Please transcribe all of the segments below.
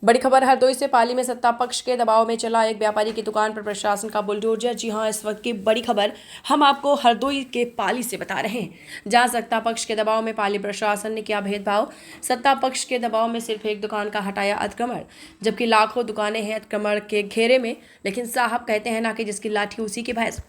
बड़ी खबर हरदोई से। पाली में सत्ता पक्ष के दबाव में चला एक व्यापारी की दुकान पर प्रशासन का बुलडोजर। जी हां, इस वक्त की बड़ी खबर हम आपको हरदोई के पाली से बता रहे हैं, जहां सत्ता पक्ष के दबाव में पाली प्रशासन ने किया भेदभाव। सत्ता पक्ष के दबाव में सिर्फ एक दुकान का हटाया अतिक्रमण, जबकि लाखों दुकानें हैं अतिक्रमण के घेरे में। लेकिन साहब कहते हैं ना कि जिसकी लाठी उसी की भैंस।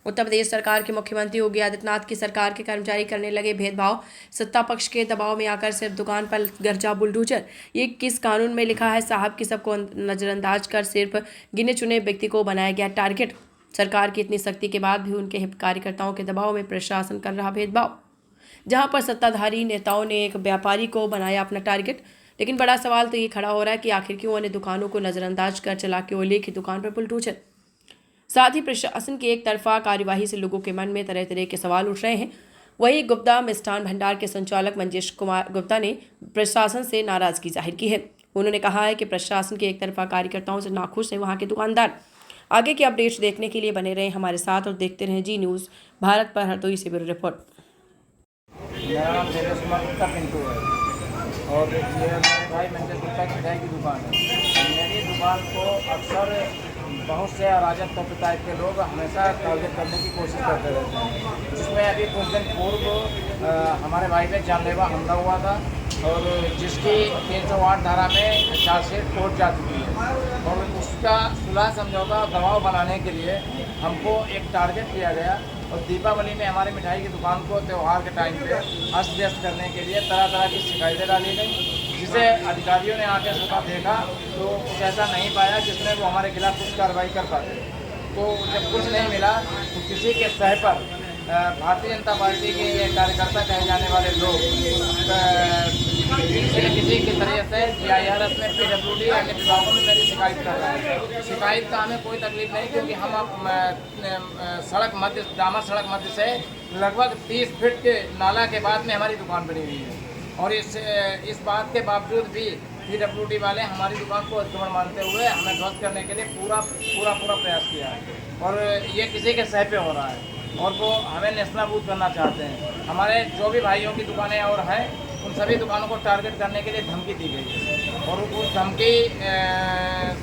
उत्तर प्रदेश सरकार के मुख्यमंत्री योगी आदित्यनाथ की सरकार के कर्मचारी करने लगे भेदभाव। सत्ता पक्ष के दबाव में आकर सिर्फ दुकान पर गरजा बुलडोजर। ये किस कानून में लिखा है साहब कि सबको नजरअंदाज कर सिर्फ गिने चुने व्यक्ति को बनाया गया टारगेट। सरकार की इतनी सख्ती के बाद भी उनके हित कार्यकर्ताओं के दबाव में प्रशासन कर रहा भेदभाव, जहां पर सत्ताधारी नेताओं ने एक व्यापारी को बनाया अपना टारगेट। लेकिन बड़ा सवाल तो ये खड़ा हो रहा है कि आखिर क्यों अन्य दुकानों को नजरअंदाज कर चला के ओले की दुकान पर बुलडोजर। साथ ही प्रशासन की एक तरफा कार्यवाही से लोगों के मन में तरह तरह के सवाल उठ रहे हैं। वहीं गुप्ता मिष्ठान भंडार के संचालक मंजेश कुमार गुप्ता ने प्रशासन से नाराजगी जाहिर की है। उन्होंने कहा है कि प्रशासन के एक तरफा कार्यकर्ताओं से नाखुश है वहां के दुकानदार। आगे की अपडेट्स देखने के लिए बने रहें हमारे साथ और देखते रहें जी न्यूज़ भारत पर हरदोई से ब्यूरो रिपोर्ट। मेरा नाम मंजेश कुमार गुप्ता पिंटू है और ये मेरे भाई मंजेश गुप्ता की मिठाई की दुकान है। मेरी दुकान को अक्सर बहुत से अराजक तत्व टाइप के लोग हमेशा टारगेट करने की कोशिश करते रहते हैं, जिसमें अभी कुछ दिन पूर्व हमारे भाई पे जानलेवा हमला हुआ था और जिसकी 308 धारा में चार्जशीट कोर्ट जा चुकी है। और उसका सुलह समझौता दबाव बनाने के लिए हमको एक टारगेट दिया गया और दीपावली में हमारी मिठाई की दुकान को त्यौहार के टाइम पे अस्त व्यस्त करने के लिए तरह तरह की शिकायतें डाली गई, जिसे अधिकारियों ने आके स्वतः देखा तो कुछ ऐसा नहीं पाया जिसमें वो हमारे खिलाफ कुछ कार्रवाई कर पाते। तो जब कुछ नहीं मिला तो किसी के सह पर भारतीय जनता पार्टी के ये कार्यकर्ता कहे जाने वाले लोग किसी के तरह से GIRS में PWD अन्य विभागों में मेरी शिकायत कर रहे हैं। शिकायत का हमें कोई तकलीफ नहीं, क्योंकि हम सड़क मध्य डामर सड़क मध्य से लगभग 30 फीट के नाला के बाद में हमारी दुकान बनी हुई है। और इस बात के बावजूद भी PWD वाले हमारी दुकान को अतिक्रमण मानते हुए हमें ध्वस्त करने के लिए पूरा प्रयास किया है। और ये किसी के सह पे हो रहा है और वो हमें नेस्तनाबूद करना चाहते हैं। हमारे जो भी भाइयों की दुकानें और हैं उन सभी दुकानों को टारगेट करने के लिए धमकी दी गई है और उस धमकी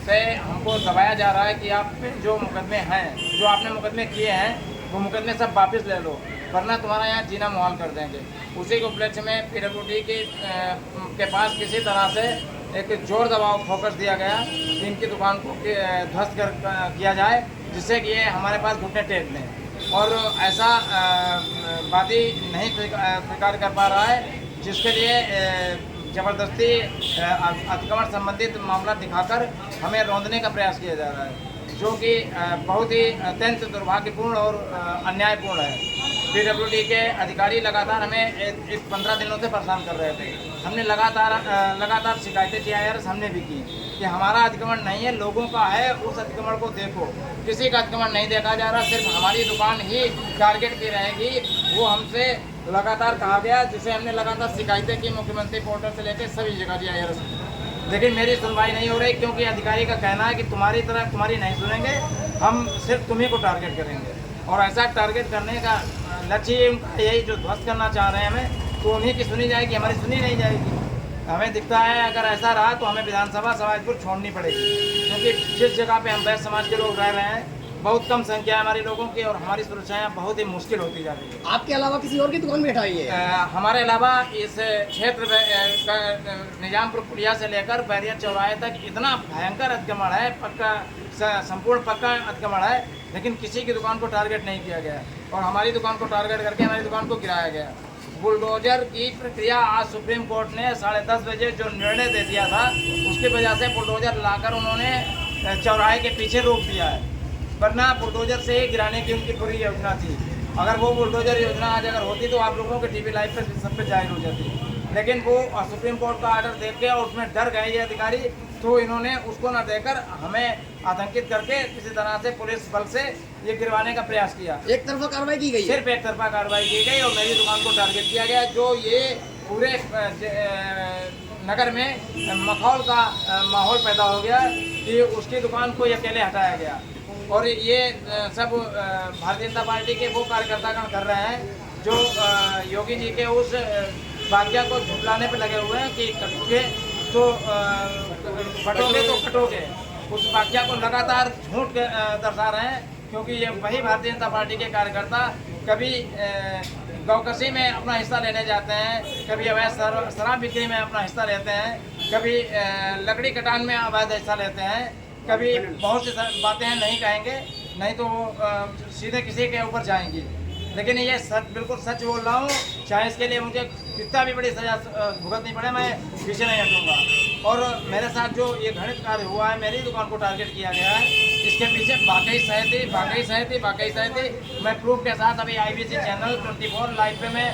से हमको दबाया जा रहा है कि आप जो मुकदमे हैं, जो आपने मुकदमे किए हैं, वो मुकदमे सब वापस ले लो, वरना तुम्हारा यहाँ जीना मुहाल कर देंगे। उसी के उपलक्ष्य में PWD के पास किसी तरह से एक जोर दबाव फोकस दिया गया कि इनकी दुकान को ध्वस्त किया जाए, जिससे कि ये हमारे पास घुटने टेक लें। और ऐसा वादी नहीं स्वीकार कर पा रहा है, जिसके लिए ज़बरदस्ती अतिक्रमण संबंधित मामला दिखाकर हमें रौंदने का प्रयास किया जा रहा है, जो कि बहुत ही अत्यंत दुर्भाग्यपूर्ण और अन्यायपूर्ण है। PWD के अधिकारी लगातार हमें इस 15 दिनों से परेशान कर रहे थे। हमने लगातार शिकायतें GIRS हमने भी की कि हमारा अतिक्रमण नहीं है, लोगों का है, उस अतिक्रमण को देखो। किसी का अतिक्रमण नहीं देखा जा रहा, सिर्फ हमारी दुकान ही टारगेट की रहेगी, वो हमसे लगातार कहा गया, जिसे हमने लगातार शिकायतें की मुख्यमंत्री पोर्टल से लेकर सभी जगह GIRS। लेकिन मेरी सुनवाई नहीं हो रही, क्योंकि अधिकारी का कहना है कि तुम्हारी नहीं सुनेंगे, हम सिर्फ तुम्ही को टारगेट करेंगे। और ऐसा टारगेट करने का लक्ष्य यही जो ध्वस्त करना चाह रहे हैं हमें, तो उन्हीं की सुनी जाएगी, हमारी सुनी नहीं जाएगी। हमें दिखता है अगर ऐसा रहा तो हमें विधानसभा समाजपुर छोड़नी पड़ेगी, क्योंकि जिस जगह पे हम बैठ समाज के लोग रह रहे हैं बहुत कम संख्या है हमारी लोगों की और हमारी सुरक्षा यहाँ बहुत ही मुश्किल होती जा रही है। आपके अलावा किसी और की दुकान में हटाई है? हमारे अलावा इस क्षेत्र में निजामपुर पुलिया से लेकर बैरिया चौराहे तक इतना भयंकर अतिक्रमण है, संपूर्ण पक्का अतिक्रमण है, लेकिन किसी की दुकान को टारगेट नहीं किया गया और हमारी दुकान को टारगेट करके हमारी दुकान को गिराया गया। बुलडोजर की प्रक्रिया आज सुप्रीम कोर्ट ने 10:30 बजे जो निर्णय दे दिया था, उसकी वजह से बुलडोजर लाकर उन्होंने चौराहे के पीछे रोक दिया है, वरना बुलडोजर से ही गिराने की उनकी पूरी योजना थी। अगर वो बुलडोजर योजना आज अगर होती तो आप लोगों के TV लाइव पर सब पे जाहिर हो जाती, लेकिन वो सुप्रीम कोर्ट का ऑर्डर देख के और उसमें डर गए ये अधिकारी, तो इन्होंने उसको न देकर हमें आतंकित करके किसी तरह से पुलिस बल से ये गिरवाने का प्रयास किया। एक तरफा कार्रवाई की गई, सिर्फ एक तरफा कार्रवाई की गई और मेरी दुकान को टारगेट किया गया, जो ये पूरे नगर में मखौल का माहौल पैदा हो गया कि उसकी दुकान को अकेले हटाया गया। और ये सब भारतीय जनता पार्टी के वो कार्यकर्तागण कर रहे हैं जो योगी जी के उस वाक्य को झुटलाने पर लगे हुए हैं कि तो बटोगे तो कटोगे। उस वाक्य को लगातार झूठ दर्शा रहे हैं, क्योंकि ये वही भारतीय जनता पार्टी के कार्यकर्ता कभी गौकशी में अपना हिस्सा लेने जाते हैं, कभी अवैध शराब बिक्री में अपना हिस्सा लेते हैं, कभी लकड़ी कटान में अवैध हिस्सा लेते हैं, कभी बहुत सी बातें नहीं कहेंगे, नहीं तो सीधे किसी के ऊपर जाएंगी। लेकिन ये सच, बिल्कुल सच बोल रहा हूँ, चाहे इसके लिए मुझे कितना भी बड़ी सजा भुगतनी पड़े, मैं पीछे नहीं हटूंगा। और मेरे साथ जो ये घृणित कार्य हुआ है, मेरी दुकान को टारगेट किया गया है, इसके पीछे वाकई सहती मैं प्रूफ के साथ अभी IBC चैनल 24 लाइव पे मैं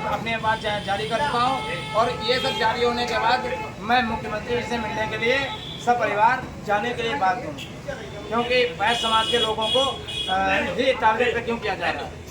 अपनी बात जारी कर चुका हूँ। और ये सब जारी होने के बाद मैं मुख्यमंत्री से मिलने के लिए सब परिवार जाने के लिए बात हूँ, क्योंकि वैश्य समाज के लोगों को भी टारगेट पे क्यों किया जा रहा है।